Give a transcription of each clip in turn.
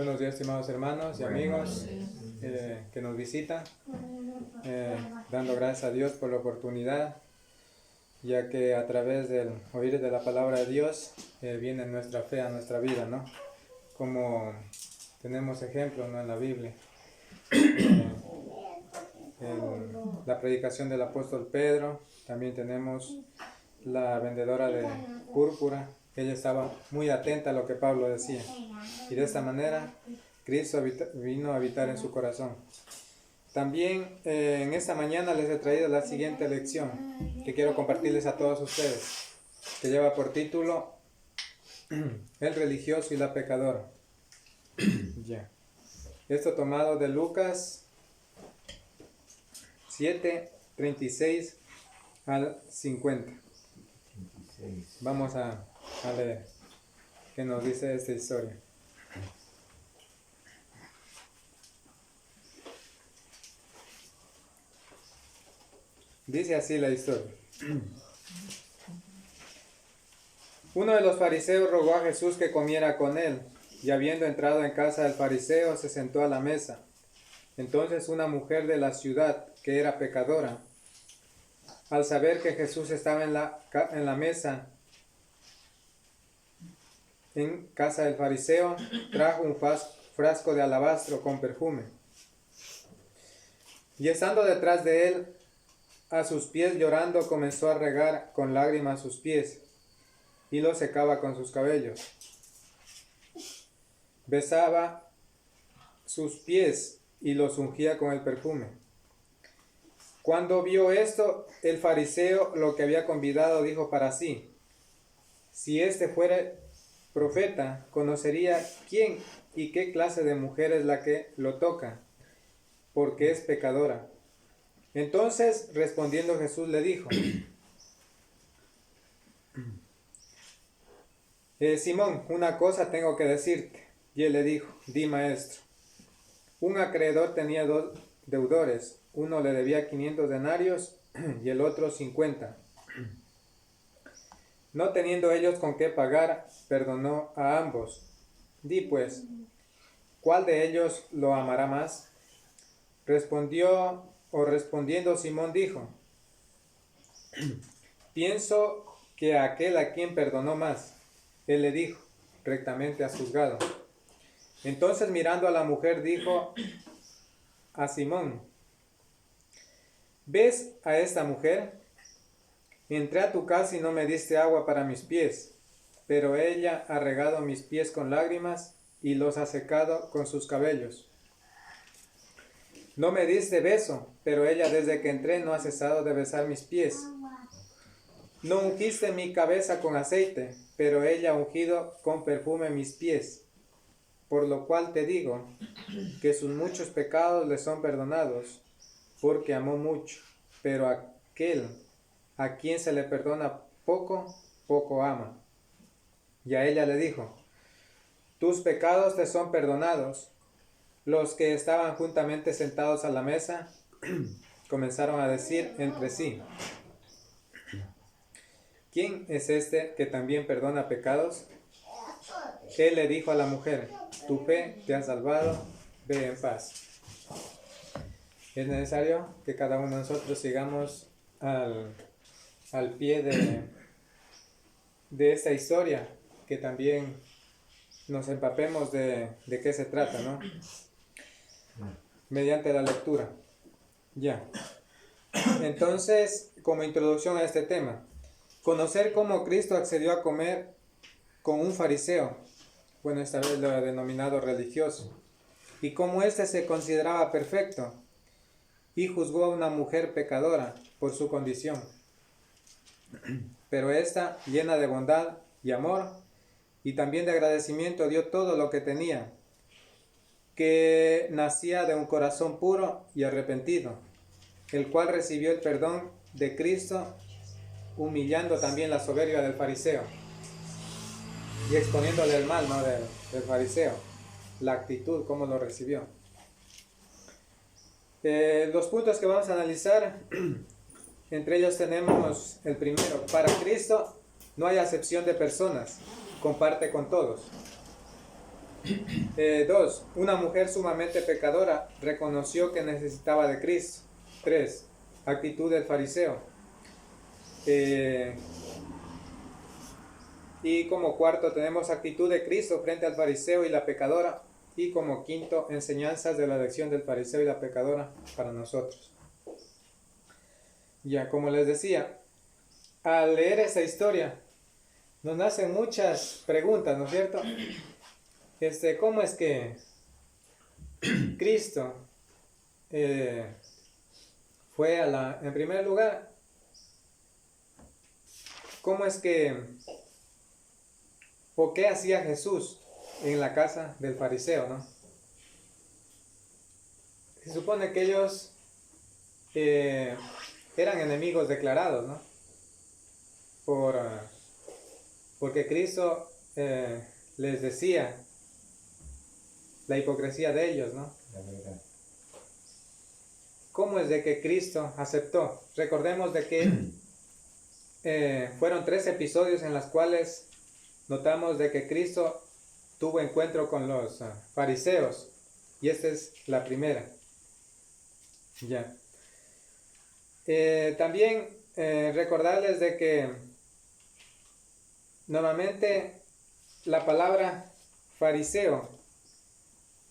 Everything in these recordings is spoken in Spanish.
Buenos días, estimados hermanos y amigos que nos visitan, dando gracias a Dios por la oportunidad, ya que a través del oír de la palabra de Dios viene nuestra fe a nuestra vida, ¿no? Como tenemos ejemplos, ¿no?, en la Biblia. En la predicación del apóstol Pedro, también tenemos la vendedora de púrpura. Ella estaba muy atenta a lo que Pablo decía, y de esta manera Cristo vino a habitar en su corazón. También en esta mañana les he traído la siguiente lección que quiero compartirles a todos ustedes, que lleva por título El religioso y la pecadora. Ya. Esto tomado de Lucas 7, 36 al 50. Vamos a leer qué nos dice esta historia. Dice así la historia. Uno de los fariseos rogó a Jesús que comiera con él, y habiendo entrado en casa del fariseo, se sentó a la mesa. Entonces una mujer de la ciudad, que era pecadora, al saber que Jesús estaba en la mesa en casa del fariseo, trajo un frasco de alabastro con perfume. Y estando detrás de él, a sus pies llorando, comenzó a regar con lágrimas sus pies, y los secaba con sus cabellos. Besaba sus pies y los ungía con el perfume. Cuando vio esto, el fariseo, lo que había convidado, dijo para sí: si este fuera profeta, conocería quién y qué clase de mujer es la que lo toca, porque es pecadora. Entonces, respondiendo Jesús, le dijo: Simón, una cosa tengo que decirte. Y él le dijo: di, maestro. Un acreedor tenía 2 deudores. Uno le debía 500 denarios y el otro 50. No teniendo ellos con qué pagar, perdonó a ambos. Di pues, ¿cuál de ellos lo amará más? Respondiendo Simón dijo: pienso que a aquel a quien perdonó más. Él le dijo: rectamente has juzgado. Entonces, mirando a la mujer, dijo a Simón: ¿ves a esta mujer? Entré a tu casa y no me diste agua para mis pies, pero ella ha regado mis pies con lágrimas y los ha secado con sus cabellos. No me diste beso, pero ella desde que entré no ha cesado de besar mis pies. No ungiste mi cabeza con aceite, pero ella ha ungido con perfume mis pies. Por lo cual te digo que sus muchos pecados le son perdonados, porque amó mucho. Pero aquel a quien se le perdona poco, poco ama. Y a ella le dijo: tus pecados te son perdonados. Los que estaban juntamente sentados a la mesa comenzaron a decir entre sí: ¿quién es este que también perdona pecados? Él le dijo a la mujer: tu fe te ha salvado, ve en paz. Es necesario que cada uno de nosotros sigamos al pie de esta historia, que también nos empapemos de qué se trata, ¿no? Mediante la lectura. Ya. Entonces, como introducción a este tema, conocer cómo Cristo accedió a comer con un fariseo, bueno, esta vez lo he denominado religioso, y cómo éste se consideraba perfecto y juzgó a una mujer pecadora por su condición. Pero ésta, llena de bondad y amor y también de agradecimiento, dio todo lo que tenía, que nacía de un corazón puro y arrepentido, el cual recibió el perdón de Cristo, humillando también la soberbia del fariseo y exponiéndole el mal, ¿no?, del fariseo, la actitud, cómo lo recibió. Los puntos que vamos a analizar, entre ellos tenemos el primero: para Cristo no hay acepción de personas, comparte con todos. 2. Una mujer sumamente pecadora reconoció que necesitaba de Cristo. 3. Actitud del fariseo. Y como cuarto tenemos actitud de Cristo frente al fariseo y la pecadora. Y como quinto, enseñanzas de la lección del fariseo y la pecadora para nosotros. Ya, como les decía, al leer esta historia nos nacen muchas preguntas, ¿no es cierto? ¿Cómo es que Cristo fue en primer lugar, cómo es que, o qué hacía Jesús en la casa del fariseo, ¿no? Se supone que ellos eran enemigos declarados, ¿no? Porque Cristo les decía la hipocresía de ellos, ¿no? La verdad. ¿Cómo es de que Cristo aceptó? Recordemos de que fueron 3 episodios en los cuales notamos de que Cristo tuvo encuentro con los fariseos, y esta es la primera. Ya. También recordarles de que normalmente la palabra fariseo,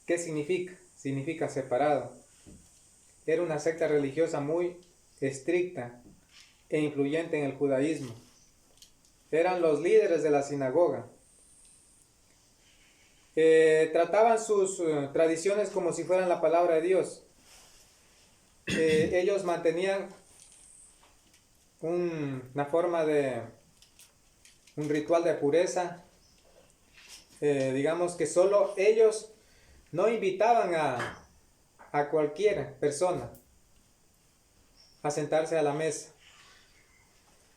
¿qué significa? Significa separado. Era una secta religiosa muy estricta e influyente en el judaísmo. Eran los líderes de la sinagoga. Trataban sus tradiciones como si fueran la palabra de Dios. Ellos mantenían una forma de un ritual de pureza. Digamos que solo ellos no invitaban a cualquier persona a sentarse a la mesa.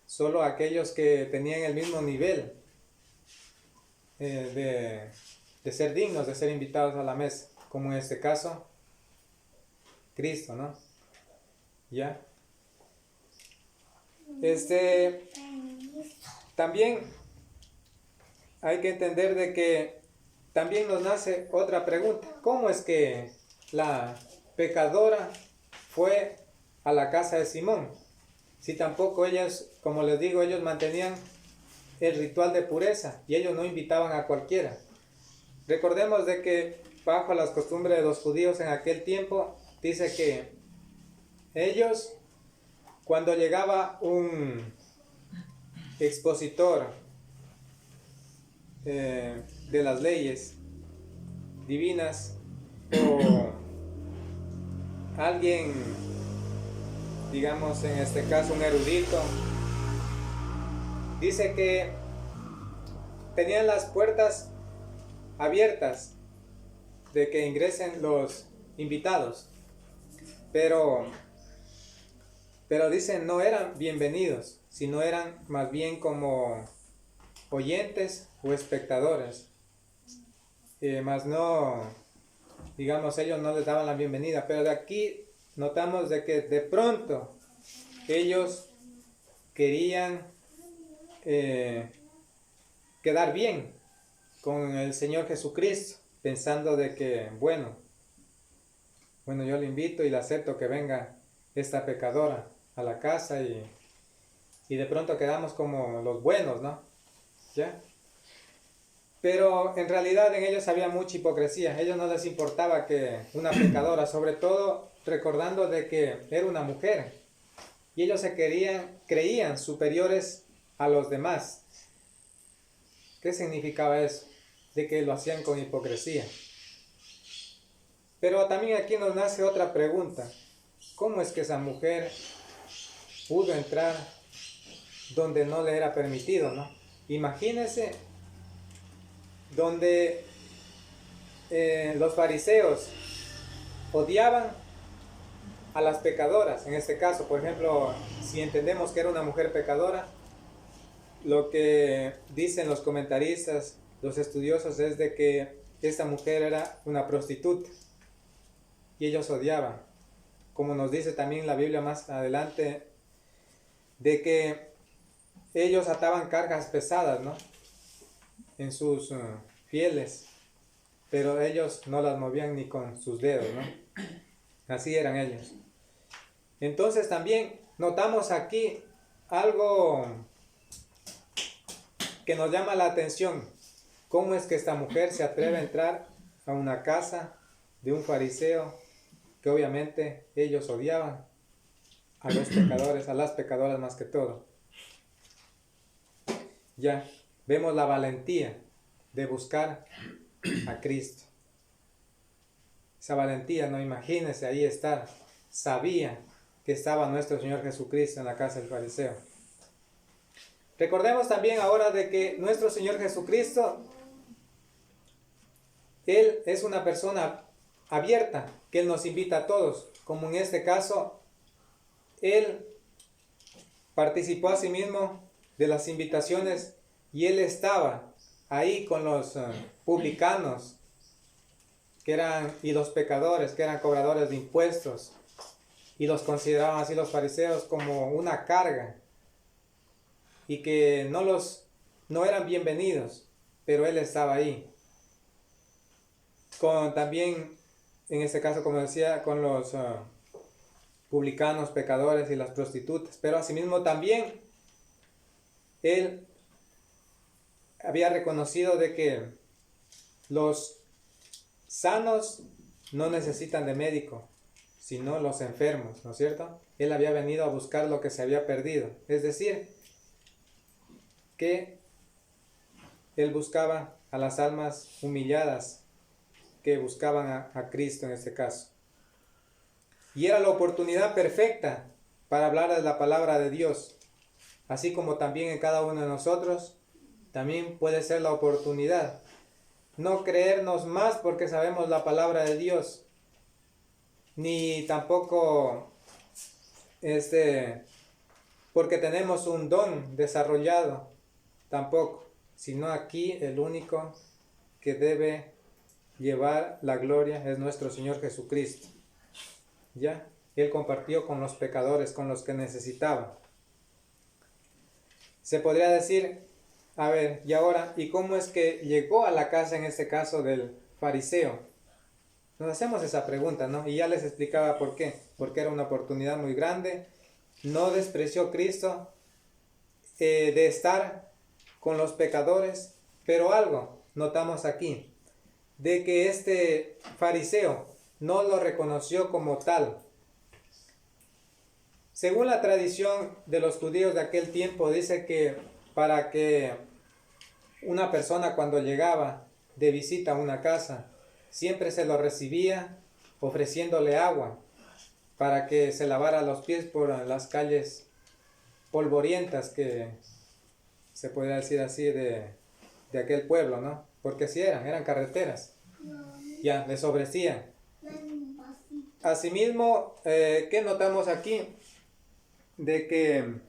Solo aquellos que tenían el mismo nivel de ser dignos de ser invitados a la mesa, como en este caso Cristo, ¿no? ¿Ya? También hay que entender de que también nos nace otra pregunta. ¿Cómo es que la pecadora fue a la casa de Simón? Si tampoco ellas, como les digo, ellos mantenían el ritual de pureza y ellos no invitaban a cualquiera. Recordemos de que bajo las costumbres de los judíos en aquel tiempo, dice que ellos, cuando llegaba un expositor de las leyes divinas o alguien, digamos en este caso un erudito, dice que tenían las puertas abiertas de que ingresen los invitados, pero dicen no eran bienvenidos, sino eran más bien como oyentes o espectadores, más no, digamos, ellos no les daban la bienvenida. Pero de aquí notamos de que de pronto ellos querían quedar bien con el Señor Jesucristo, pensando de que bueno, yo le invito y le acepto que venga esta pecadora a la casa y de pronto quedamos como los buenos, ¿no? ¿Ya? Pero en realidad en ellos había mucha hipocresía. A ellos no les importaba que una pecadora, sobre todo recordando de que era una mujer, y ellos creían superiores a los demás. ¿Qué significaba eso? De que lo hacían con hipocresía. Pero también aquí nos nace otra pregunta. ¿Cómo es que esa mujer pudo entrar donde no le era permitido, ¿no? Imagínense donde los fariseos odiaban a las pecadoras. En este caso, por ejemplo, si entendemos que era una mujer pecadora, lo que dicen los comentaristas, los estudiosos, es de que esta mujer era una prostituta y ellos odiaban, como nos dice también la Biblia más adelante, de que ellos ataban cargas pesadas, ¿no?, en sus fieles, pero ellos no las movían ni con sus dedos, ¿no? Así eran ellos. Entonces también notamos aquí algo que nos llama la atención. ¿Cómo es que esta mujer se atreve a entrar a una casa de un fariseo que obviamente ellos odiaban a los pecadores, a las pecadoras más que todo? Ya vemos la valentía de buscar a Cristo. Esa valentía, no, imagínense ahí estar. Sabía que estaba nuestro Señor Jesucristo en la casa del fariseo. Recordemos también ahora de que nuestro Señor Jesucristo, Él es una persona abierta, que Él nos invita a todos, como en este caso, Él participó a sí mismo de las invitaciones y Él estaba ahí con los publicanos y los pecadores, que eran cobradores de impuestos, y los consideraban así los fariseos como una carga, y que no eran bienvenidos, pero Él estaba ahí. También, en este caso, como decía, con los publicanos, pecadores y las prostitutas, pero asimismo también Él había reconocido de que los sanos no necesitan de médico, sino los enfermos, ¿no es cierto? Él había venido a buscar lo que se había perdido, es decir, que Él buscaba a las almas humilladas que buscaban a Cristo en este caso. Y era la oportunidad perfecta para hablar de la palabra de Dios, así como también en cada uno de nosotros, también puede ser la oportunidad. No creernos más porque sabemos la palabra de Dios, ni tampoco porque tenemos un don desarrollado, tampoco, sino aquí el único que debe llevar la gloria es nuestro Señor Jesucristo. ¿Ya? Él compartió con los pecadores, con los que necesitaban. Se podría decir, a ver, y ahora, ¿y cómo es que llegó a la casa en este caso del fariseo? Nos hacemos esa pregunta, ¿no? Y ya les explicaba por qué. Porque era una oportunidad muy grande. No despreció Cristo de estar con los pecadores, pero algo notamos aquí, de que este fariseo no lo reconoció como tal. Según la tradición de los judíos de aquel tiempo, dice que para que una persona cuando llegaba de visita a una casa, siempre se lo recibía ofreciéndole agua para que se lavara los pies por las calles polvorientas, que se podría decir así, de aquel pueblo, ¿no? Porque así eran carreteras. Ya, les ofrecían. Asimismo, ¿qué notamos aquí? De que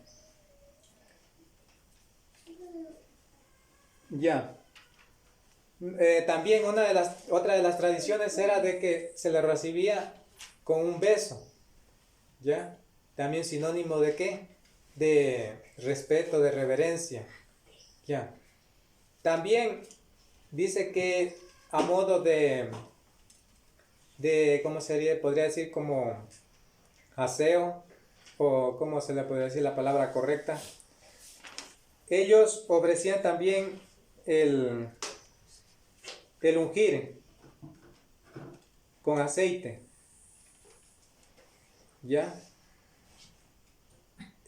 también otra de las tradiciones era de que se le recibía con un beso, ¿ya? También sinónimo de ¿qué? De respeto, de reverencia, ¿ya? También dice que a modo de ¿cómo sería? Podría decir como aseo, o ¿cómo se le podría decir la palabra correcta? Ellos ofrecían también el ungir con aceite, ¿ya?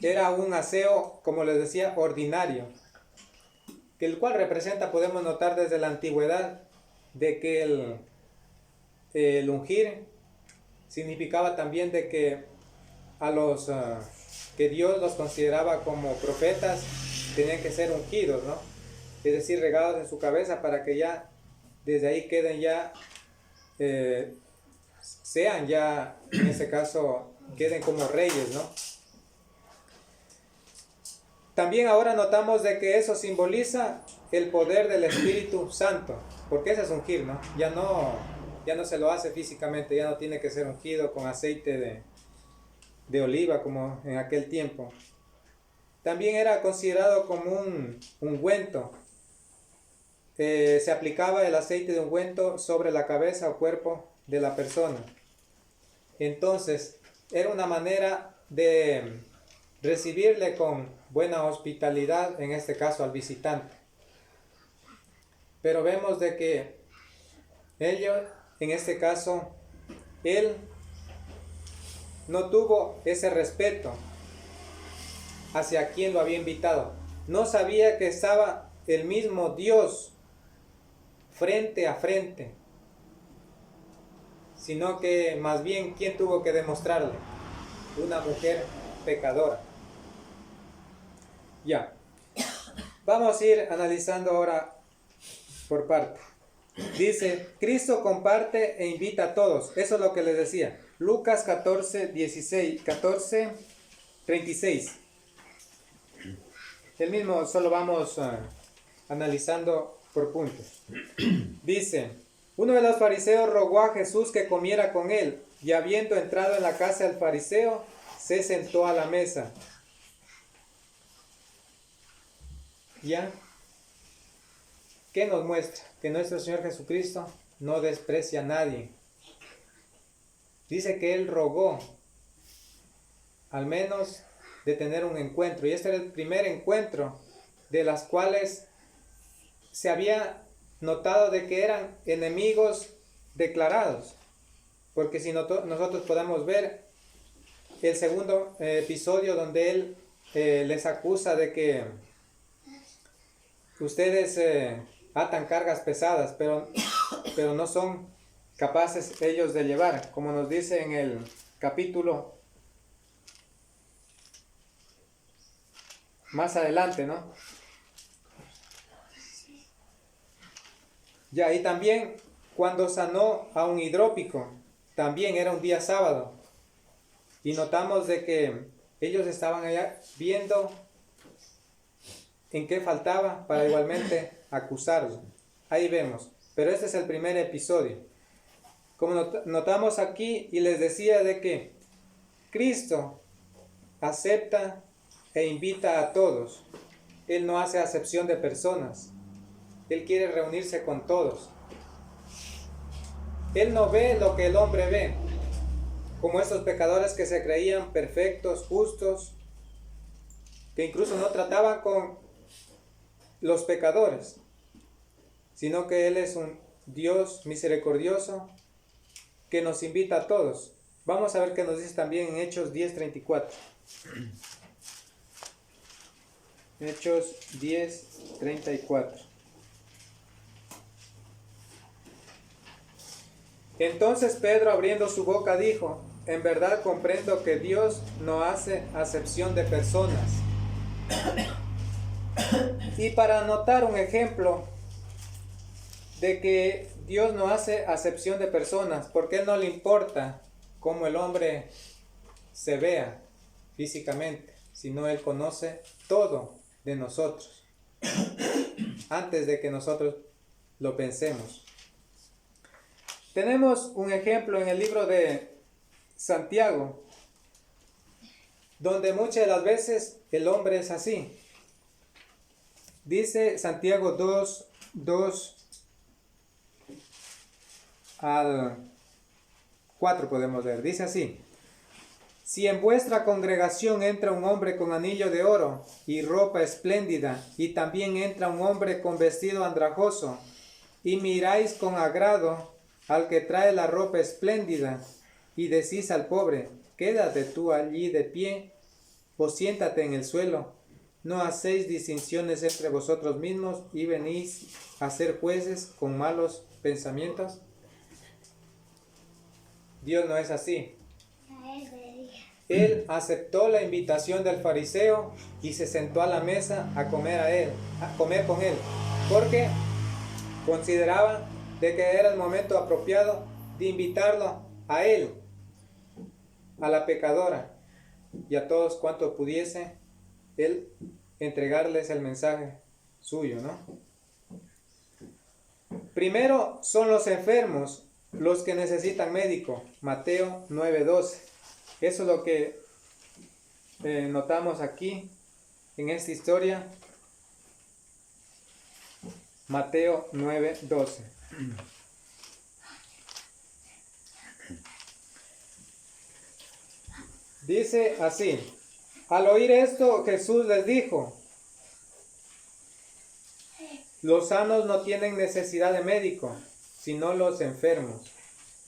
Era un aseo, como les decía, ordinario, que el cual representa, podemos notar desde la antigüedad, de que el ungir significaba también de que a los que Dios los consideraba como profetas, tenían que ser ungidos, ¿no? Es decir, regados en su cabeza para que ya desde ahí queden ya, sean ya, en este caso, queden como reyes, ¿no? También ahora notamos de que eso simboliza el poder del Espíritu Santo, porque ese es ungir, ¿no? Ya no se lo hace físicamente, ya no tiene que ser ungido con aceite de oliva como en aquel tiempo. También era considerado como un ungüento, se aplicaba el aceite de ungüento sobre la cabeza o cuerpo de la persona. Entonces, era una manera de recibirle con buena hospitalidad, en este caso al visitante. Pero vemos de que ellos, en este caso, él no tuvo ese respeto hacia quien lo había invitado. No sabía que estaba el mismo Dios frente a frente, sino que más bien, ¿quién tuvo que demostrarle? Una mujer pecadora. Ya, vamos a ir analizando ahora por parte. Dice, Cristo comparte e invita a todos. Eso es lo que les decía. Lucas 14:36. El mismo, solo vamos analizando por puntos. Dice, uno de los fariseos rogó a Jesús que comiera con él, y habiendo entrado en la casa del fariseo, se sentó a la mesa. ¿Ya? ¿Qué nos muestra? Que nuestro Señor Jesucristo no desprecia a nadie. Dice que Él rogó, al menos, de tener un encuentro. Y este era el primer encuentro de las cuales se había notado de que eran enemigos declarados. Porque si nosotros podemos ver el segundo episodio donde Él les acusa de que ustedes atan cargas pesadas, pero no son capaces ellos de llevar, como nos dice en el capítulo más adelante, ¿no? Ya, y también cuando sanó a un hidrópico, también era un día sábado, y notamos de que ellos estaban allá viendo en qué faltaba para igualmente acusarlo. Ahí vemos, pero este es el primer episodio. Como notamos aquí, y les decía de que Cristo acepta e invita a todos. Él no hace acepción de personas. Él quiere reunirse con todos. Él no ve lo que el hombre ve, como estos pecadores que se creían perfectos, justos, que incluso no trataban con los pecadores, sino que Él es un Dios misericordioso que nos invita a todos. Vamos a ver qué nos dice también en Hechos 10:34. Hechos 10:34. Entonces Pedro, abriendo su boca, dijo, en verdad comprendo que Dios no hace acepción de personas. Y para notar un ejemplo de que Dios no hace acepción de personas, porque Él no le importa cómo el hombre se vea físicamente, sino Él conoce todo de nosotros, antes de que nosotros lo pensemos. Tenemos un ejemplo en el libro de Santiago, donde muchas de las veces el hombre es así. Dice Santiago 2 al 4 podemos ver. Dice así: si en vuestra congregación entra un hombre con anillo de oro y ropa espléndida, y también entra un hombre con vestido andrajoso, y miráis con agrado al que trae la ropa espléndida, y decís al pobre, quédate tú allí de pie, o siéntate en el suelo, ¿no hacéis distinciones entre vosotros mismos y venís a ser jueces con malos pensamientos? Dios no es así. Él aceptó la invitación del fariseo y se sentó a la mesa a comer con él, porque consideraba de que era el momento apropiado de invitarlo a él, a la pecadora, y a todos cuantos pudiese él entregarles el mensaje suyo, ¿no? Primero son los enfermos los que necesitan médico. Mateo 9:12. Eso es lo que notamos aquí en esta historia. Mateo 9:12. Dice así: al oír esto, Jesús les dijo: los sanos no tienen necesidad de médico, sino los enfermos.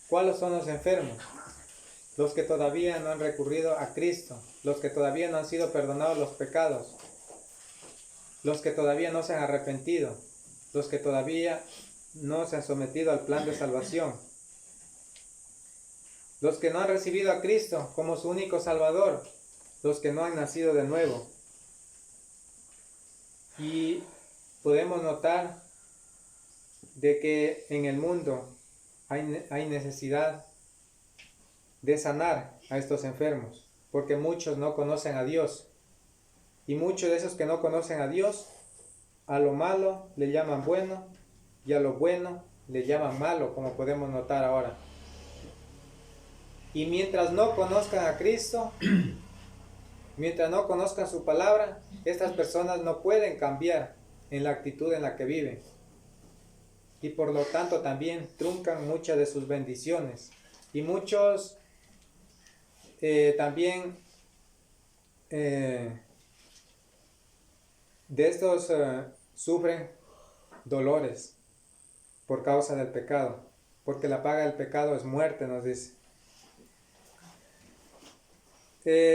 ¿Cuáles son los enfermos? Los que todavía no han recurrido a Cristo, los que todavía no han sido perdonados los pecados, los que todavía no se han arrepentido, los que todavía no se han sometido al plan de salvación, los que no han recibido a Cristo como su único Salvador, los que no han nacido de nuevo. Y podemos notar de que en el mundo hay necesidad de sanar a estos enfermos, porque muchos no conocen a Dios. Y muchos de esos que no conocen a Dios, a lo malo le llaman bueno y a lo bueno le llaman malo, como podemos notar ahora. Y mientras no conozcan a Cristo, mientras no conozcan su palabra, estas personas no pueden cambiar en la actitud en la que viven. Y por lo tanto también truncan muchas de sus bendiciones. Y muchos también de estos sufren dolores por causa del pecado, porque la paga del pecado es muerte, nos dice.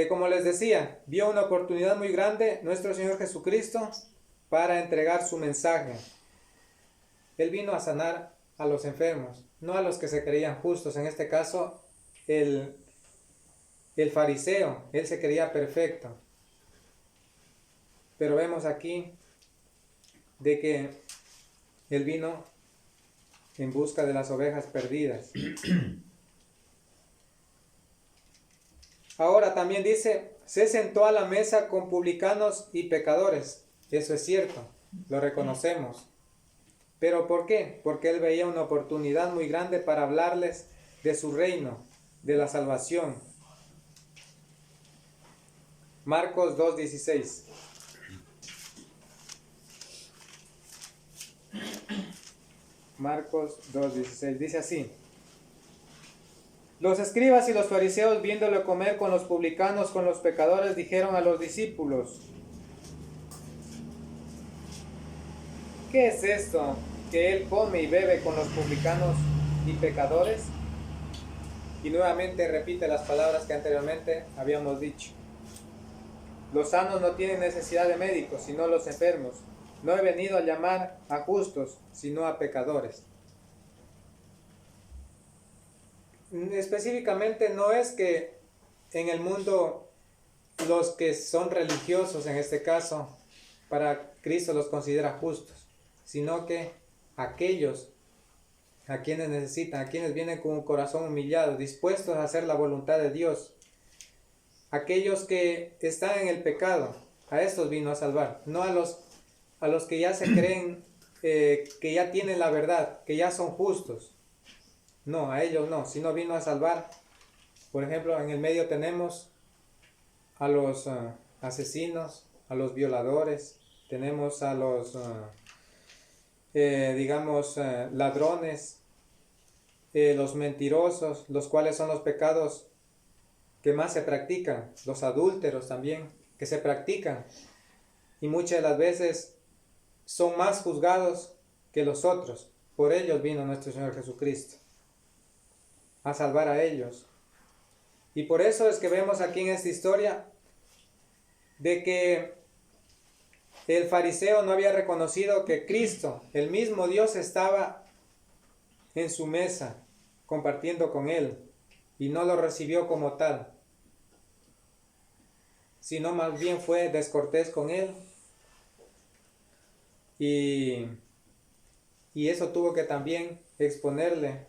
Como les decía, vio una oportunidad muy grande nuestro Señor Jesucristo para entregar su mensaje. Él vino a sanar a los enfermos, no a los que se creían justos. En este caso, el fariseo, él se creía perfecto. Pero vemos aquí de que él vino en busca de las ovejas perdidas. Ahora también dice, se sentó a la mesa con publicanos y pecadores. Eso es cierto, lo reconocemos. ¿Pero por qué? Porque él veía una oportunidad muy grande para hablarles de su reino, de la salvación. Marcos 2:16. Marcos 2:16 dice así: los escribas y los fariseos, viéndolo comer con los publicanos, con los pecadores, dijeron a los discípulos: ¿qué es esto que él come y bebe con los publicanos y pecadores? Y nuevamente repite las palabras que anteriormente habíamos dicho. Los sanos no tienen necesidad de médicos, sino los enfermos. No he venido a llamar a justos, sino a pecadores. Específicamente no es que en el mundo los que son religiosos, en este caso, para Cristo los considera justos, sino que aquellos a quienes necesitan, a quienes vienen con un corazón humillado, dispuestos a hacer la voluntad de Dios, aquellos que están en el pecado, a estos vino a salvar, no a los que ya se creen que ya tienen la verdad, que ya son justos. No, a ellos no, sino vino a salvar. Por ejemplo, en el medio tenemos a los asesinos, a los violadores, tenemos a los, ladrones, los mentirosos, los cuales son los pecados que más se practican, los adúlteros también, que se practican, y muchas de las veces son más juzgados que los otros. Por ellos vino nuestro Señor Jesucristo, a salvar a ellos. Y por eso es que vemos aquí en esta historia de que el fariseo no había reconocido que Cristo, el mismo Dios, estaba en su mesa compartiendo con él, y no lo recibió como tal, sino más bien fue descortés con él, y eso tuvo que también exponerle,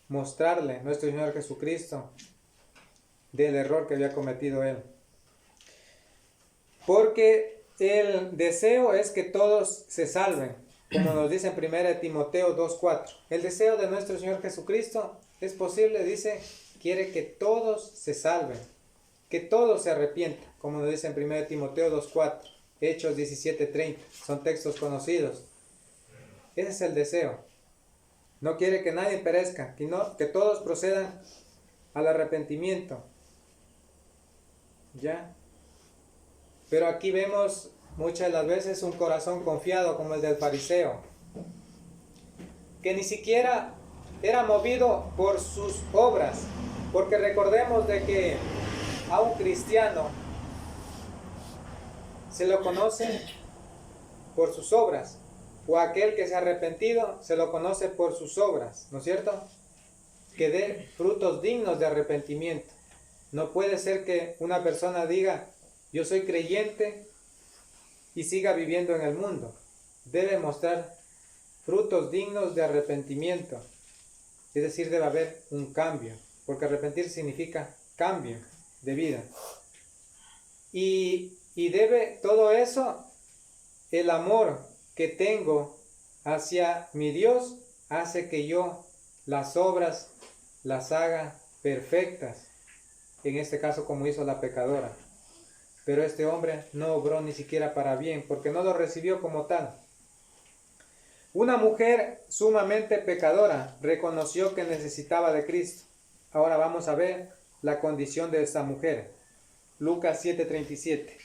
mostrarle nuestro Señor Jesucristo del error que había cometido él. Porque el deseo es que todos se salven, como nos dice en 1 Timoteo 2:4. El deseo de nuestro Señor Jesucristo es posible, dice, quiere que todos se salven, que todos se arrepientan, como nos dice en 1 Timoteo 2:4. Hechos 17:30. Son textos conocidos. Ese es el deseo. No quiere que nadie perezca, sino que todos procedan al arrepentimiento. ¿Ya? Pero aquí vemos muchas de las veces un corazón confiado como el del fariseo, que ni siquiera era movido por sus obras, porque recordemos de que a un cristiano se lo conoce por sus obras, o aquel que se ha arrepentido se lo conoce por sus obras, ¿no es cierto? Que dé frutos dignos de arrepentimiento. No puede ser que una persona diga, yo soy creyente y siga viviendo en el mundo. Debe mostrar frutos dignos de arrepentimiento. Es decir, debe haber un cambio, porque arrepentir significa cambio de vida. Y debe todo eso, el amor que tengo hacia mi Dios hace que yo las obras las haga perfectas. En este caso, como hizo la pecadora. Pero este hombre no obró ni siquiera para bien, porque no lo recibió como tal. Una mujer sumamente pecadora reconoció que necesitaba de Cristo. Ahora vamos a ver la condición de esta mujer. Lucas 7:37.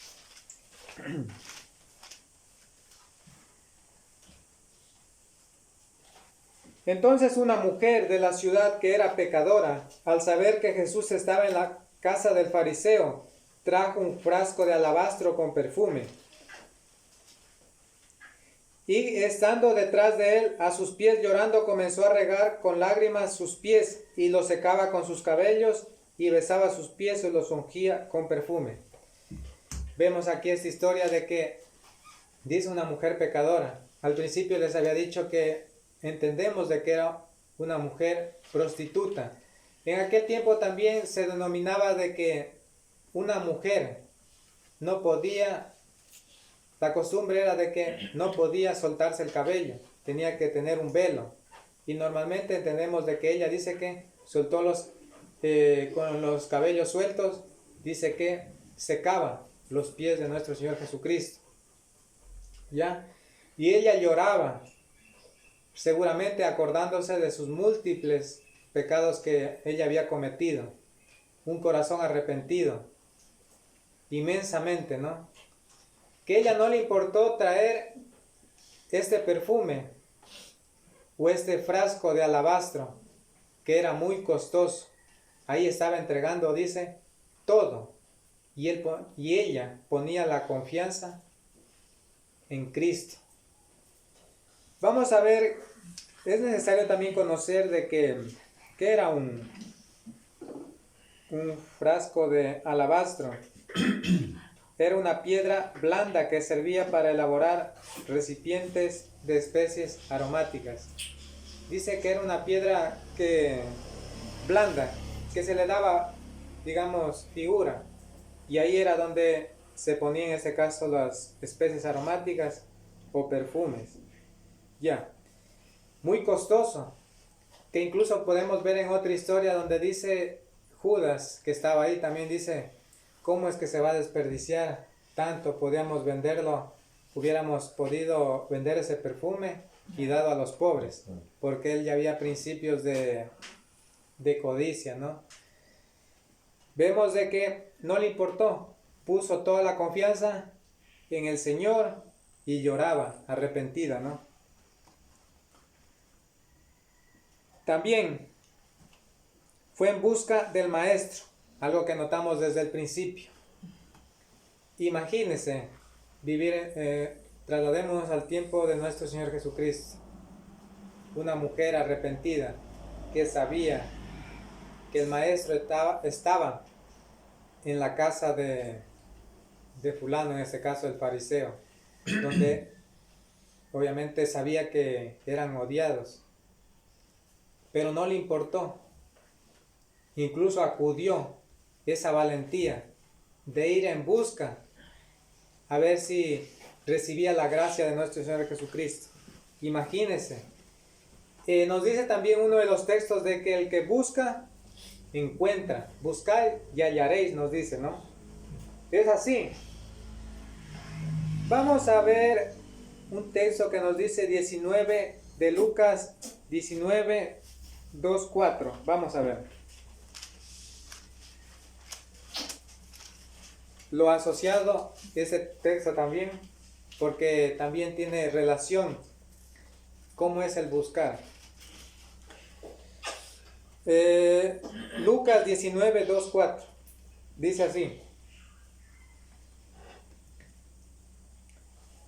Entonces una mujer de la ciudad que era pecadora, al saber que Jesús estaba en la casa del fariseo, trajo un frasco de alabastro con perfume. Y estando detrás de él, a sus pies llorando, comenzó a regar con lágrimas sus pies, y los secaba con sus cabellos, y besaba sus pies y los ungía con perfume. Vemos aquí esta historia de que dice una mujer pecadora. Al principio les había dicho que entendemos de que era una mujer prostituta. En aquel tiempo también se denominaba de que una mujer no podía, la costumbre era de que no podía soltarse el cabello, tenía que tener un velo. Y normalmente entendemos de que ella dice que soltó con los cabellos sueltos, dice que secaba los pies de nuestro Señor Jesucristo. ¿Ya? Y ella lloraba, seguramente acordándose de sus múltiples pecados que ella había cometido. Un corazón arrepentido, inmensamente, ¿no? Que ella no le importó traer este perfume o este frasco de alabastro, que era muy costoso. Ahí estaba entregando, dice, todo. Y ella ponía la confianza en Cristo. Vamos a ver, es necesario también conocer de que era un frasco de alabastro. Era una piedra blanda que servía para elaborar recipientes de especies aromáticas. Dice que era una piedra blanda, que se le daba, digamos, figura. Y ahí era donde se ponían en este caso las especies aromáticas o perfumes. Ya, muy costoso, que incluso podemos ver en otra historia donde dice Judas, que estaba ahí, también dice, ¿cómo es que se va a desperdiciar tanto? Podíamos venderlo, hubiéramos podido vender ese perfume y dado a los pobres, porque él ya había principios de codicia, ¿no? Vemos de que no le importó, puso toda la confianza en el Señor y lloraba, arrepentida, ¿no? También fue en busca del maestro, algo que notamos desde el principio. Imagínense vivir, trasladémonos al tiempo de nuestro Señor Jesucristo. Una mujer arrepentida que sabía que el maestro estaba en la casa de fulano, en este caso el fariseo, donde obviamente sabía que eran odiados, pero no le importó. Incluso acudió esa valentía de ir en busca a ver si recibía la gracia de nuestro Señor Jesucristo. Imagínense. Nos dice también uno de los textos de que el que busca, encuentra. Buscad y hallaréis, nos dice, ¿no? Es así. Vamos a ver un texto que nos dice 19 de Lucas 19, 2, 4. Vamos a ver. Lo asociado ese texto también, porque también tiene relación. ¿Cómo es el buscar? Lucas 19, 2, 4. Dice así.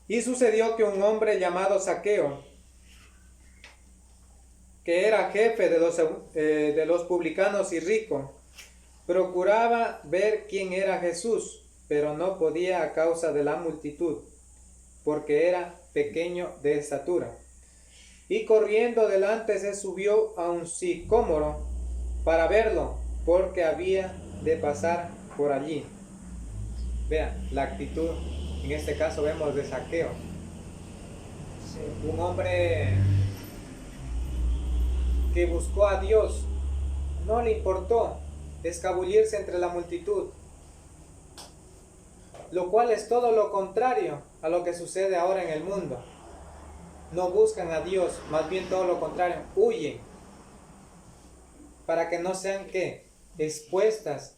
Y sucedió que un hombre llamado Zaqueo, que era jefe de los publicanos y rico, procuraba ver quién era Jesús, pero no podía a causa de la multitud, porque era pequeño de estatura. Y corriendo delante se subió a un sicómoro para verlo, porque había de pasar por allí. Vean la actitud, en este caso vemos de Zaqueo. Un hombre que buscó a Dios, no le importó escabullirse entre la multitud, lo cual es todo lo contrario a lo que sucede ahora en el mundo. No buscan a Dios, más bien todo lo contrario, huyen para que no sean expuestas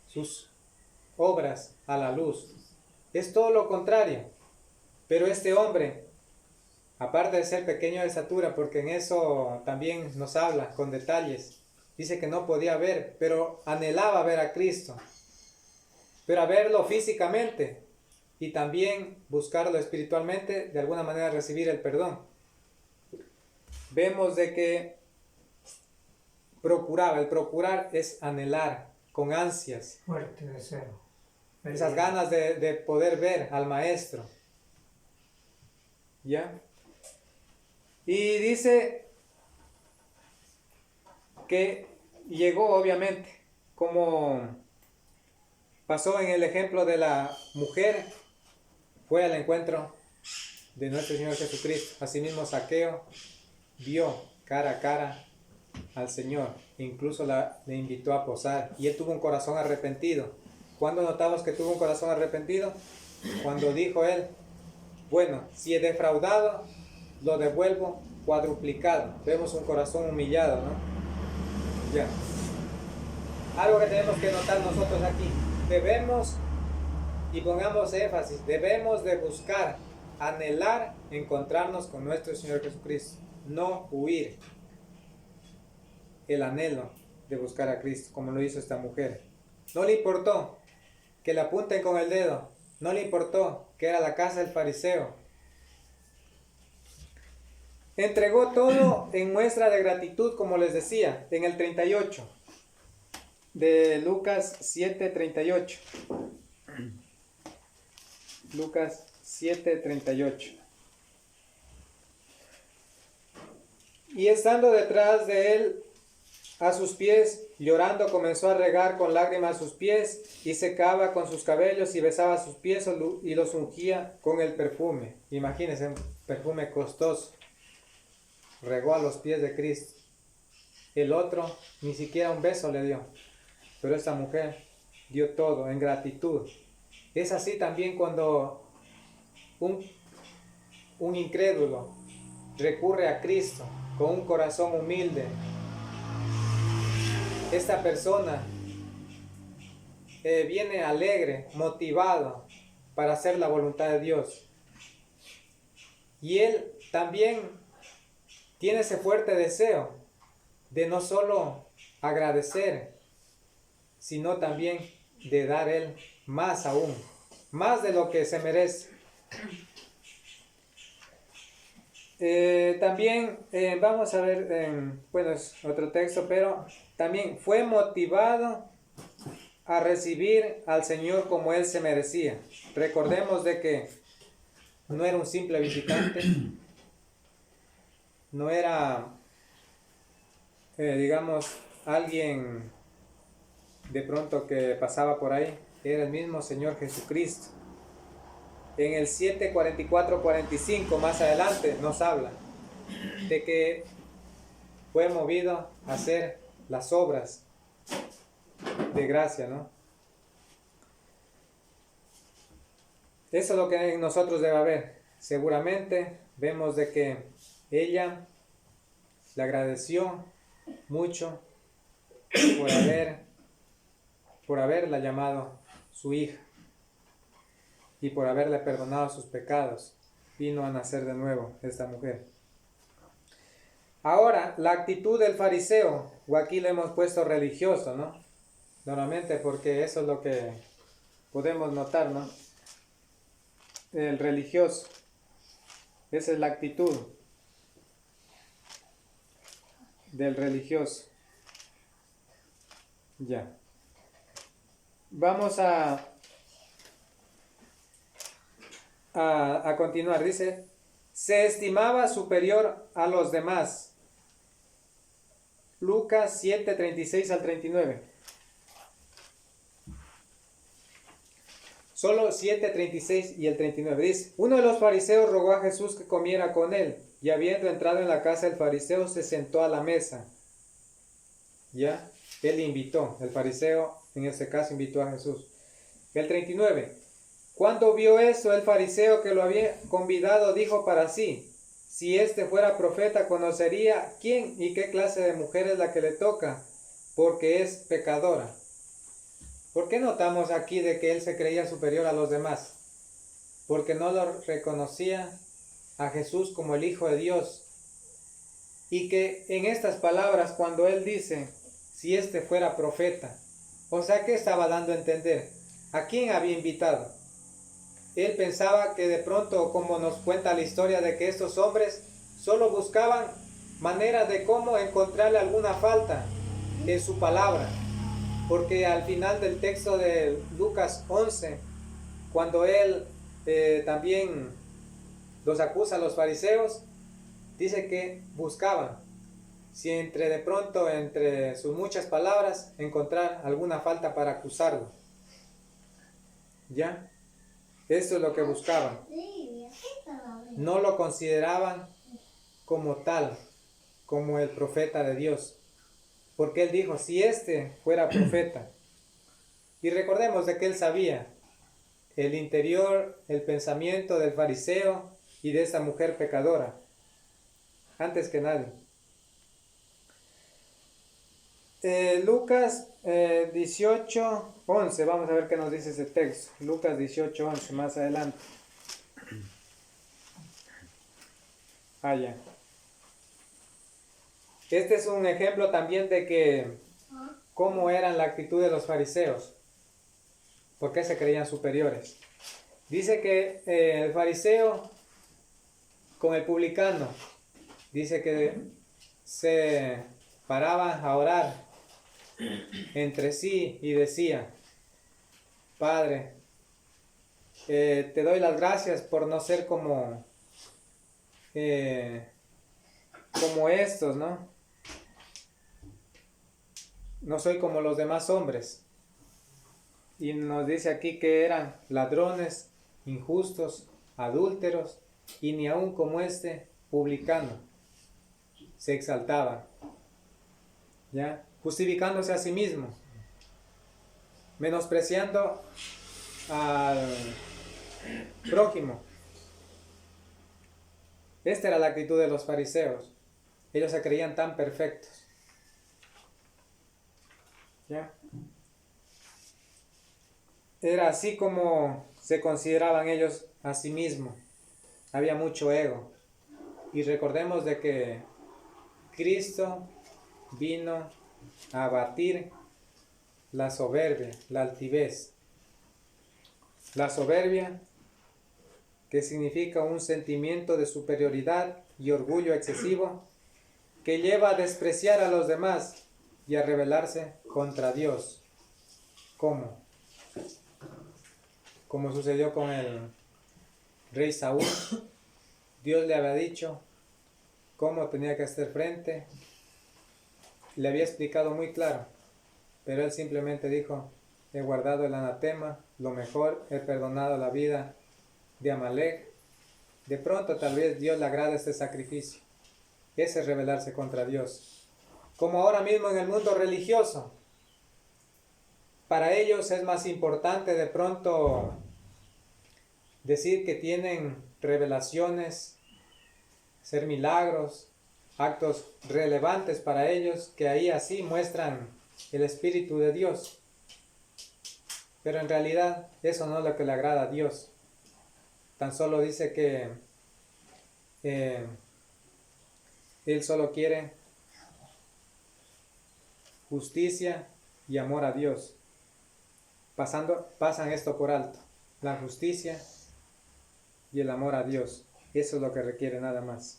sus obras a la luz. Es todo lo contrario. Pero este hombre, aparte de ser pequeño de estatura, porque en eso también nos habla con detalles, dice que no podía ver, pero anhelaba ver a Cristo, pero a verlo físicamente y también buscarlo espiritualmente, de alguna manera recibir el perdón. Vemos de que procuraba, el procurar es anhelar con ansias, fuerte deseo, esas ganas de poder ver al maestro. ¿Ya? Y dice que llegó, obviamente, como pasó en el ejemplo de la mujer, fue al encuentro de nuestro Señor Jesucristo. Asimismo Zaqueo vio cara a cara al Señor, incluso le invitó a posar, y él tuvo un corazón arrepentido. ¿Cuándo notamos que tuvo un corazón arrepentido? Cuando dijo él: bueno, si he defraudado, lo devuelvo cuadruplicado. Vemos un corazón humillado, ¿no? Ya. Algo que tenemos que notar nosotros aquí. Debemos, y pongamos énfasis, debemos de buscar, anhelar, encontrarnos con nuestro Señor Jesucristo. No huir. El anhelo de buscar a Cristo, como lo hizo esta mujer. No le importó que le apunten con el dedo. No le importó que era la casa del fariseo. Entregó todo en muestra de gratitud, como les decía, en el 38 de Lucas 7:38. Lucas 7:38. Y estando detrás de él, a sus pies, llorando, comenzó a regar con lágrimas sus pies, y secaba con sus cabellos, y besaba sus pies, y los ungía con el perfume. Imagínense, un perfume costoso. Regó a los pies de Cristo. El otro ni siquiera un beso le dio, pero esta mujer dio todo en gratitud. Es así también cuando un incrédulo recurre a Cristo con un corazón humilde. Esta persona viene alegre, motivado para hacer la voluntad de Dios. Y él también tiene ese fuerte deseo de no solo agradecer, sino también de dar él más aún, más de lo que se merece. También vamos a ver, bueno, es otro texto, pero también fue motivado a recibir al Señor como él se merecía. Recordemos de que no era un simple visitante, no era, digamos, alguien de pronto que pasaba por ahí, era el mismo Señor Jesucristo. En el 7:44-45 más adelante nos habla de que fue movido a hacer las obras de gracia, ¿no? Eso es lo que en nosotros debe haber. Seguramente vemos de que ella le agradeció mucho por haberla llamado su hija y por haberle perdonado sus pecados. Vino a nacer de nuevo esta mujer. Ahora, la actitud del fariseo, o aquí le hemos puesto religioso, ¿no? Normalmente porque eso es lo que podemos notar, ¿no? El religioso. Esa es la actitud del religioso. Ya. Vamos a continuar. Dice, se estimaba superior a los demás. Lucas 7, 36 al 39. Solo 7, 36 y el 39. Dice, uno de los fariseos rogó a Jesús que comiera con él, y habiendo entrado en la casa del fariseo, se sentó a la mesa. ¿Ya? Él invitó, el fariseo en este caso invitó a Jesús. El 39. Cuando vio eso, el fariseo que lo había convidado dijo para sí, si este fuera profeta, conocería quién y qué clase de mujer es la que le toca, porque es pecadora. ¿Por qué notamos aquí de que él se creía superior a los demás? Porque no lo reconocía a Jesús como el Hijo de Dios. Y que en estas palabras, cuando él dice, si este fuera profeta, o sea, ¿qué estaba dando a entender? ¿A quién había invitado? Él pensaba que de pronto, como nos cuenta la historia, de que estos hombres solo buscaban maneras de cómo encontrarle alguna falta en su palabra. Porque al final del texto de Lucas 11, cuando él también los acusa a los fariseos, dice que buscaban, si de pronto entre sus muchas palabras, encontrar alguna falta para acusarlo. ¿Ya? Eso es lo que buscaban. No lo consideraban como tal, como el profeta de Dios. Porque él dijo, si este fuera profeta. Y recordemos de que él sabía el interior, el pensamiento del fariseo y de esta mujer pecadora. Antes que nadie. Lucas 18, 11. Vamos a ver qué nos dice ese texto. Lucas 18, 11, más adelante. Ya. Este es un ejemplo también de que cómo eran la actitud de los fariseos. ¿Por qué se creían superiores? Dice que el fariseo con el publicano, dice que se paraban a orar entre sí y decía, Padre, te doy las gracias por no ser como estos, ¿no? No soy como los demás hombres. Y nos dice aquí que eran ladrones, injustos, adúlteros, y ni aun como este publicano se exaltaban, ¿ya? Justificándose a sí mismo, menospreciando al prójimo. Esta era la actitud de los fariseos. Ellos se creían tan perfectos, ¿ya? Era así como se consideraban ellos a sí mismos. Había mucho ego. Y recordemos de que Cristo vino a abatir la soberbia, la altivez. La soberbia, que significa un sentimiento de superioridad y orgullo excesivo, que lleva a despreciar a los demás y a rebelarse contra Dios. ¿Cómo? Como sucedió con el rey Saúl. Dios le había dicho cómo tenía que hacer frente, le había explicado muy claro, pero él simplemente dijo, he guardado el anatema, lo mejor, he perdonado la vida de Amalek. De pronto tal vez Dios le agrada este sacrificio. Ese es rebelarse contra Dios. Como ahora mismo en el mundo religioso, para ellos es más importante de pronto decir que tienen revelaciones, hacer milagros, actos relevantes para ellos, que ahí así muestran el Espíritu de Dios. Pero en realidad eso no es lo que le agrada a Dios. Tan solo dice que Él solo quiere justicia y amor a Dios. Pasan esto por alto. La justicia y el amor a Dios. Eso es lo que requiere nada más.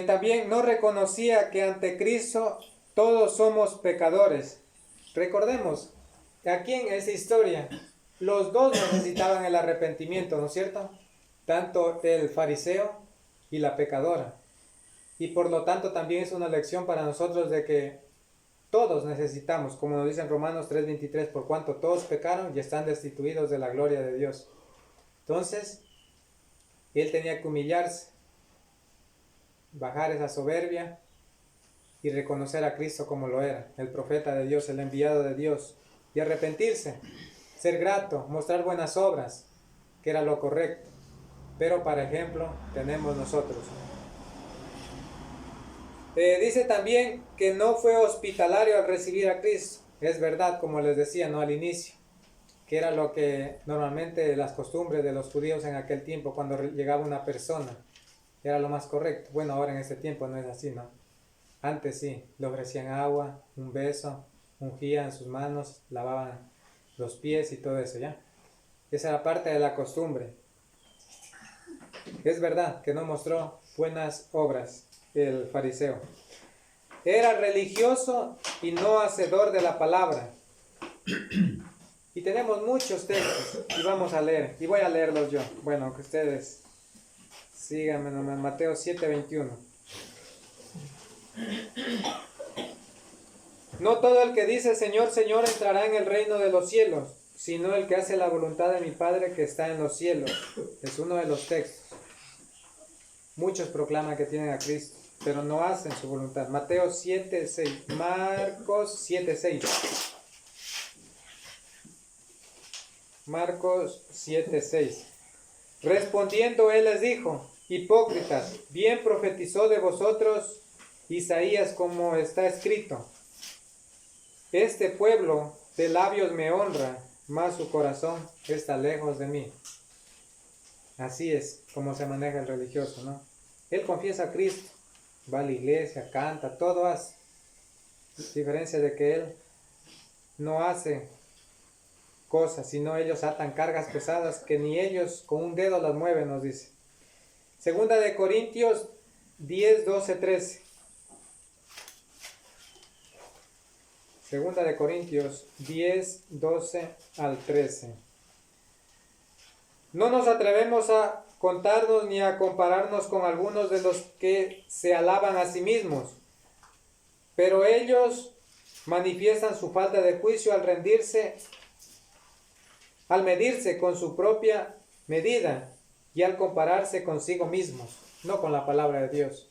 También no reconocía que ante Cristo todos somos pecadores. Recordemos, aquí en esa historia, los dos necesitaban el arrepentimiento, ¿no es cierto? Tanto el fariseo y la pecadora. Y por lo tanto también es una lección para nosotros de que todos necesitamos, como nos dice en Romanos 3:23, por cuanto todos pecaron y están destituidos de la gloria de Dios. Entonces, él tenía que humillarse, bajar esa soberbia y reconocer a Cristo como lo era, el profeta de Dios, el enviado de Dios, y arrepentirse, ser grato, mostrar buenas obras, que era lo correcto. Pero para ejemplo tenemos nosotros. Dice también que no fue hospitalario al recibir a Cristo. Es verdad, como les decía, no al inicio, que era lo que normalmente las costumbres de los judíos en aquel tiempo, cuando llegaba una persona, era lo más correcto. Bueno, ahora en este tiempo no es así, ¿no? Antes sí, le ofrecían agua, un beso, ungían sus manos, lavaban los pies y todo eso, ¿ya? Esa era parte de la costumbre. Es verdad que no mostró buenas obras el fariseo. Era religioso y no hacedor de la palabra. Y tenemos muchos textos y vamos a leer, y voy a leerlos yo. Bueno, que ustedes síganme nomás. Mateo 7:21. No todo el que dice Señor, Señor entrará en el reino de los cielos, sino el que hace la voluntad de mi Padre que está en los cielos. Es uno de los textos. Muchos proclaman que tienen a Cristo, pero no hacen su voluntad. Mateo 7:6. Marcos 7:6. Marcos 7:6. Respondiendo él les dijo: hipócritas, bien profetizó de vosotros Isaías como está escrito: este pueblo de labios me honra, mas su corazón está lejos de mí. Así es como se maneja el religioso, ¿no? Él confiesa a Cristo, va a la iglesia, canta, todo hace. A diferencia de que él no hace cosas, sino ellos atan cargas pesadas que ni ellos con un dedo las mueven, nos dice. Segunda de Corintios 10, 12, 13. Segunda de Corintios 10, 12 al 13. No nos atrevemos a contarnos ni a compararnos con algunos de los que se alaban a sí mismos, pero ellos manifiestan su falta de juicio al medirse con su propia medida y al compararse consigo mismos, no con la palabra de Dios.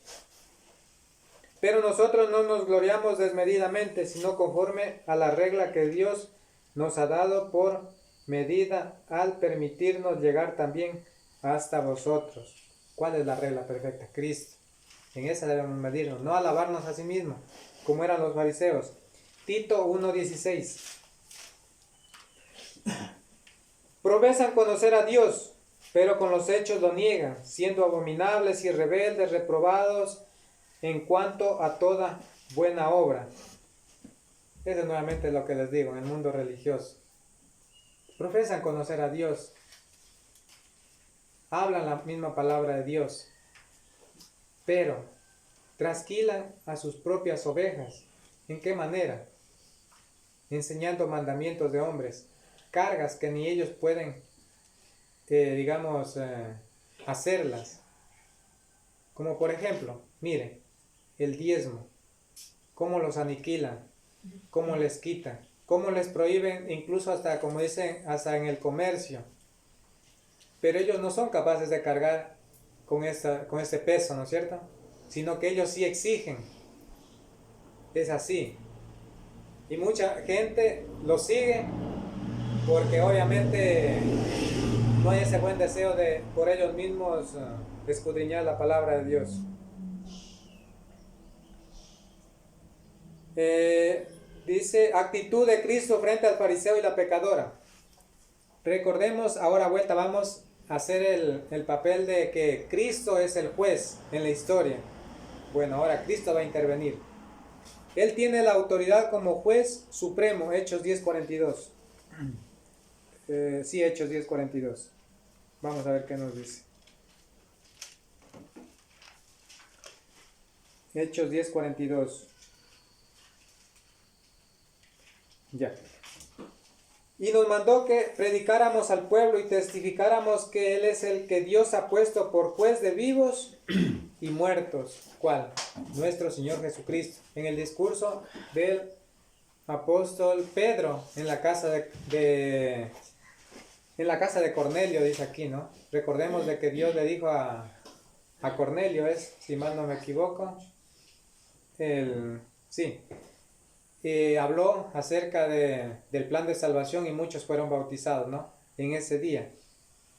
Pero nosotros no nos gloriamos desmedidamente, sino conforme a la regla que Dios nos ha dado por medida al permitirnos llegar también hasta vosotros. ¿Cuál es la regla perfecta? Cristo. En esa debemos medirnos, no alabarnos a sí mismos, como eran los fariseos. Tito 1:16. Profesan conocer a Dios, pero con los hechos lo niegan, siendo abominables y rebeldes, reprobados en cuanto a toda buena obra. Eso es nuevamente lo que les digo en el mundo religioso. Profesan conocer a Dios, hablan la misma palabra de Dios, pero trasquilan a sus propias ovejas. ¿En qué manera? Enseñando mandamientos de hombres, cargas que ni ellos pueden, hacerlas. Como por ejemplo, miren, el diezmo, cómo los aniquilan, cómo les quitan, cómo les prohíben, incluso hasta, como dicen, hasta en el comercio. Pero ellos no son capaces de cargar con ese peso, ¿no es cierto? Sino que ellos sí exigen. Es así. Y mucha gente lo sigue porque obviamente no hay ese buen deseo de por ellos mismos escudriñar la palabra de Dios. Dice, actitud de Cristo frente al fariseo y la pecadora. Recordemos, ahora vuelta, vamos a hacer el papel de que Cristo es el juez en la historia. Bueno, ahora Cristo va a intervenir. Él tiene la autoridad como juez supremo, Hechos 10:42. Sí, Hechos 10:42. Vamos a ver qué nos dice. Hechos 10:42. Ya. Y nos mandó que predicáramos al pueblo y testificáramos que Él es el que Dios ha puesto por juez de vivos y muertos. ¿Cuál? Nuestro Señor Jesucristo. En el discurso del apóstol Pedro en la casa de Cornelio, dice aquí, ¿no? Recordemos de que Dios le dijo a Cornelio, si mal no me equivoco, habló acerca del plan de salvación y muchos fueron bautizados, ¿no? En ese día,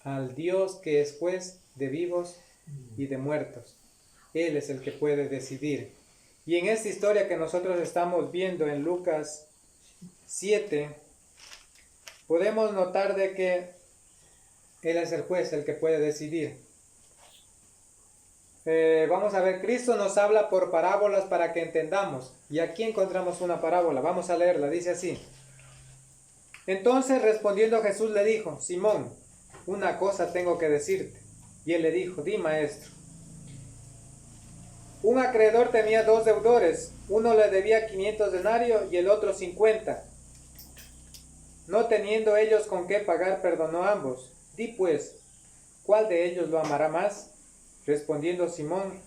al Dios que es juez de vivos y de muertos. Él es el que puede decidir. Y en esta historia que nosotros estamos viendo en Lucas 7, podemos notar de que Él es el juez, el que puede decidir. Vamos a ver, Cristo nos habla por parábolas para que entendamos. Y aquí encontramos una parábola, vamos a leerla, dice así. Entonces respondiendo Jesús le dijo, Simón, una cosa tengo que decirte. Y él le dijo, di maestro. Un acreedor tenía 2 deudores, uno le debía 500 denarios y el otro 50. No teniendo ellos con qué pagar, perdonó a ambos. Di pues, ¿cuál de ellos lo amará más? Respondiendo Simón,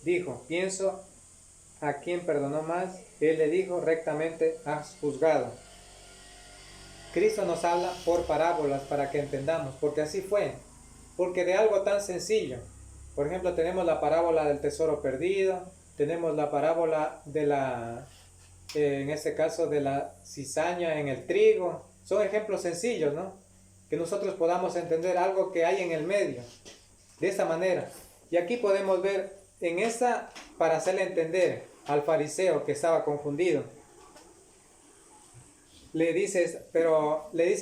dijo, pienso a quién perdonó más. Él le dijo, rectamente has juzgado. Cristo nos habla por parábolas para que entendamos, porque así fue. Porque de algo tan sencillo, por ejemplo, tenemos la parábola del tesoro perdido, tenemos la parábola de en este caso, de la cizaña en el trigo. Son ejemplos sencillos, ¿no? Que nosotros podamos entender algo que hay en el medio. De esta manera. Y aquí podemos ver en esta, para hacerle entender al fariseo que estaba confundido, le dice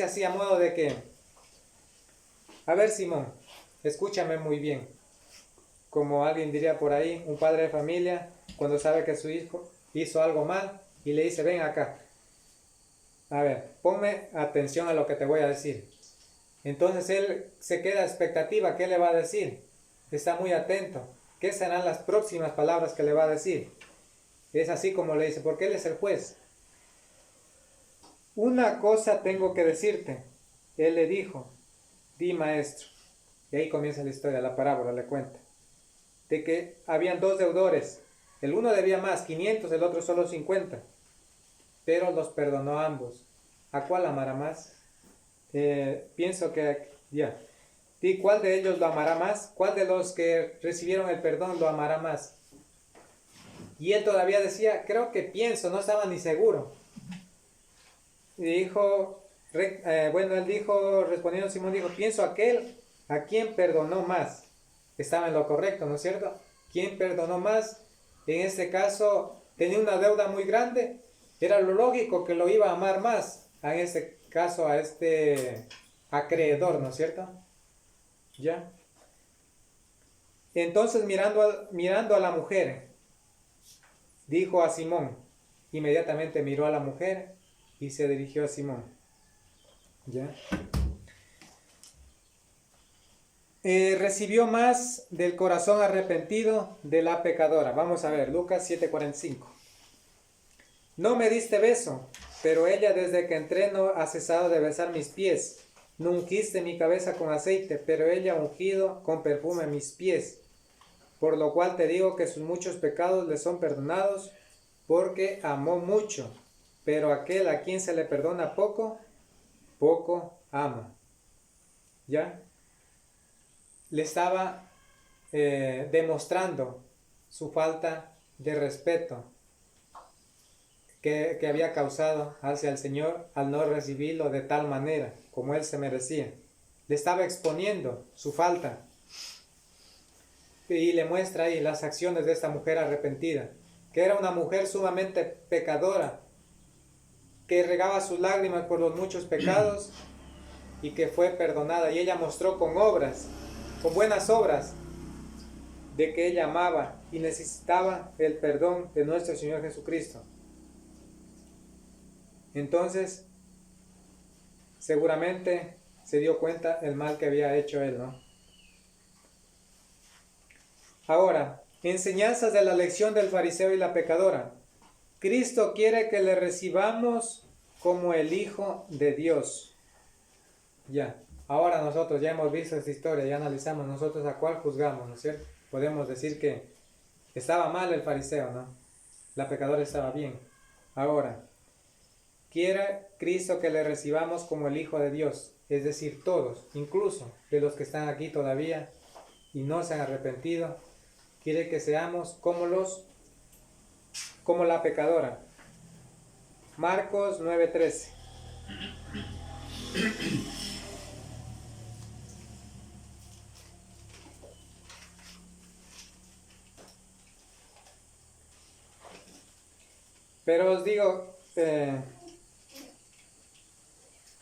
así a modo de que, a ver Simón, escúchame muy bien. Como alguien diría por ahí, un padre de familia, cuando sabe que su hijo hizo algo mal y le dice, ven acá. A ver, ponme atención a lo que te voy a decir. Entonces él se queda a expectativa, ¿qué le va a decir? Está muy atento. ¿Qué serán las próximas palabras que le va a decir? Es así como le dice, porque él es el juez. Una cosa tengo que decirte. Él le dijo, di maestro. Y ahí comienza la historia, la parábola le cuenta. De que habían 2 deudores. El uno debía más, 500, el otro solo 50. Pero los perdonó a ambos. ¿A cuál amará más? Pienso que ya. ¿Y cuál de ellos lo amará más? ¿Cuál de los que recibieron el perdón lo amará más? Y él todavía decía, creo que pienso, no estaba ni seguro. Y dijo, él dijo, respondiendo Simón, dijo, pienso aquel a quien perdonó más. Estaba en lo correcto, ¿no es cierto? ¿Quién perdonó más? En este caso, tenía una deuda muy grande. Era lo lógico que lo iba a amar más. En este caso, a este acreedor, ¿no es cierto? ¿Ya? Entonces mirando a la mujer, dijo a Simón, inmediatamente miró a la mujer y se dirigió a Simón. ¿Ya? Recibió más del corazón arrepentido de la pecadora. Vamos a ver, Lucas 7:45. No me diste beso, pero ella desde que entré no ha cesado de besar mis pies. No ungiste mi cabeza con aceite, pero ella ha ungido con perfume mis pies. Por lo cual te digo que sus muchos pecados le son perdonados, porque amó mucho. Pero aquel a quien se le perdona poco, poco ama. ¿Ya? Le estaba demostrando su falta de respeto. que había causado hacia el Señor al no recibirlo de tal manera como él se merecía. Le estaba exponiendo su falta. Y le muestra ahí las acciones de esta mujer arrepentida, que era una mujer sumamente pecadora, que regaba sus lágrimas por los muchos pecados y que fue perdonada. Y ella mostró con obras, con buenas obras, de que ella amaba y necesitaba el perdón de nuestro Señor Jesucristo. Entonces, seguramente se dio cuenta el mal que había hecho él, ¿no? Ahora, enseñanzas de la lección del fariseo y la pecadora. Cristo quiere que le recibamos como el Hijo de Dios. Ya, ahora nosotros ya hemos visto esta historia, ya analizamos nosotros a cuál juzgamos, ¿no es cierto? Podemos decir que estaba mal el fariseo, ¿no? La pecadora estaba bien. Ahora, quiere Cristo que le recibamos como el Hijo de Dios, es decir, todos, incluso de los que están aquí todavía y no se han arrepentido, quiere que seamos como la pecadora. Marcos 9:13. Pero os digo,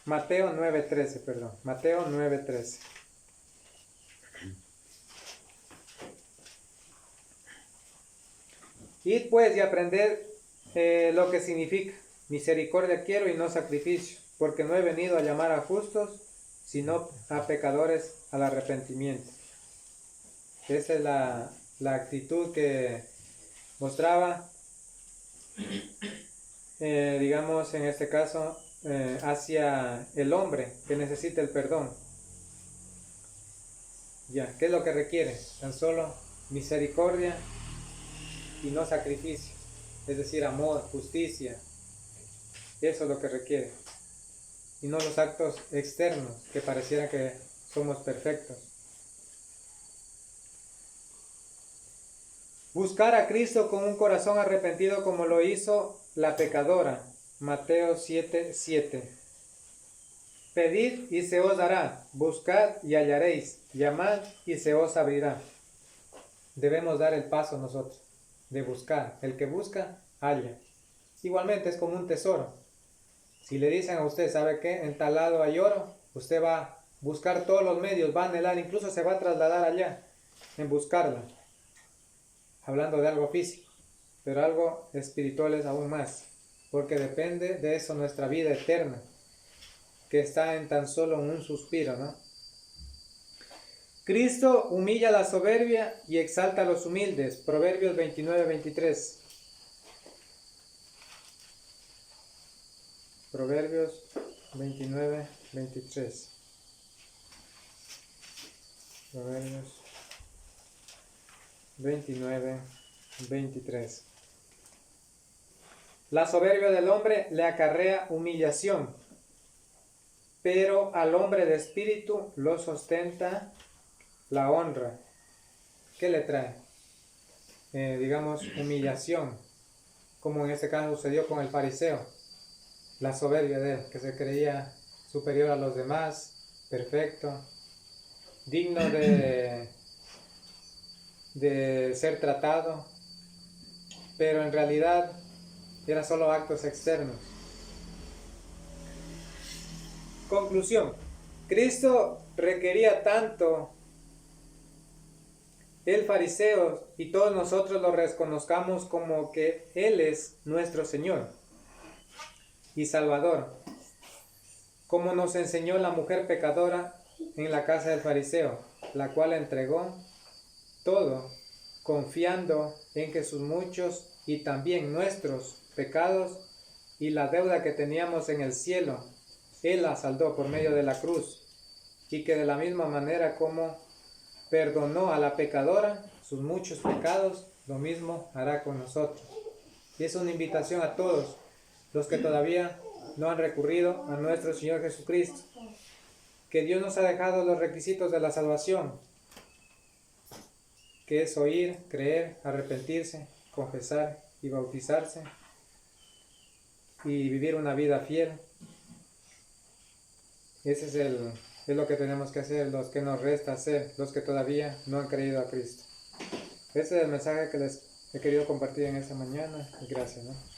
Mateo 9:13, perdón, Mateo 9:13. Id pues y aprended lo que significa: misericordia quiero y no sacrificio, porque no he venido a llamar a justos, sino a pecadores al arrepentimiento. Esa es la actitud que mostraba, digamos en este caso, hacia el hombre que necesita el perdón. Ya, ¿qué es lo que requiere? Tan solo misericordia y no sacrificio, es decir, amor, justicia. Eso es lo que requiere, y no los actos externos que pareciera que somos perfectos. Buscar a Cristo con un corazón arrepentido como lo hizo la pecadora. Mateo 7:7. Pedid y se os dará, buscad y hallaréis, llamad y se os abrirá. Debemos dar el paso nosotros de buscar. El que busca, halla. Igualmente es como un tesoro. Si le dicen a usted, ¿sabe qué? En tal lado hay oro, usted va a buscar todos los medios, va a anhelar, incluso se va a trasladar allá en buscarla. Hablando de algo físico, pero algo espiritual es aún más, porque depende de eso nuestra vida eterna, que está en tan solo un suspiro, ¿no? Cristo humilla la soberbia y exalta a los humildes. Proverbios 29:23. Proverbios 29:23. Proverbios 29:23. La soberbia del hombre le acarrea humillación, pero al hombre de espíritu lo sustenta la honra. ¿Qué le trae? Digamos, humillación, como en este caso sucedió con el fariseo. La soberbia de él, que se creía superior a los demás, perfecto, digno de ser tratado, pero en realidad era solo actos externos. Conclusión: Cristo requería tanto el fariseo y todos nosotros lo reconozcamos como que Él es nuestro Señor y Salvador, como nos enseñó la mujer pecadora en la casa del fariseo, la cual entregó todo, confiando en que sus muchos y también nuestros pecados y la deuda que teníamos en el cielo, Él la saldó por medio de la cruz, y que de la misma manera como perdonó a la pecadora sus muchos pecados, lo mismo hará con nosotros. Y es una invitación a todos los que todavía no han recurrido a nuestro Señor Jesucristo, que Dios nos ha dejado los requisitos de la salvación, que es oír, creer, arrepentirse, confesar y bautizarse, y vivir una vida fiel. Ese es lo que tenemos que hacer, los que nos resta hacer, los que todavía no han creído a Cristo. Ese es el mensaje que les he querido compartir en esta mañana y gracias, ¿no?